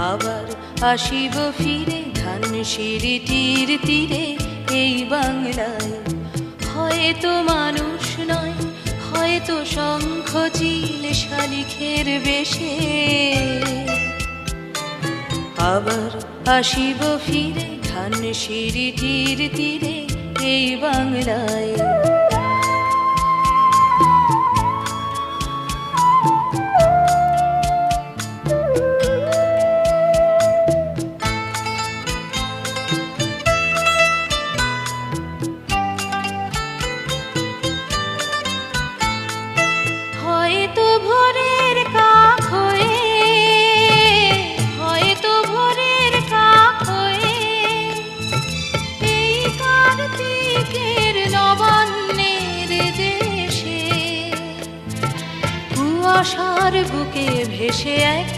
আবার আসিব ফিরে ধানসিঁড়িটির তীরে এই বাংলায়। হয়তো মানুষ নয়, হয়তো শঙ্খ চিল শালিখের বেশে, আবার আসিব ফিরে ধানসিঁড়িটির তীরে এই বাংলায়। হয়তো ভোরের কাক হয়ে, হয়তো ভোরের কাক হয়ে এই কার্তিকের নবান্নের দেশে কুয়াশার বুকে ভেসে এক